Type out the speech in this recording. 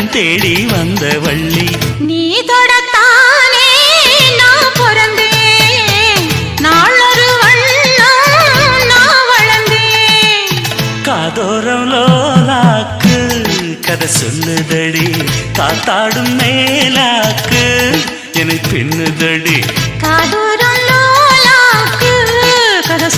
கண் தேடி வந்த வள்ளி நீ தொடத்தானே நான் பிறந்தேன் நாளொரு வள்ளம் நான் வளர்ந்தேன் காதோரம் லோலாக்கு கதை சொல்லுதடி காத்தாடும் மேலாக்கு என்னை பின்னுதடி காதோரம் லோலாக்கு கதை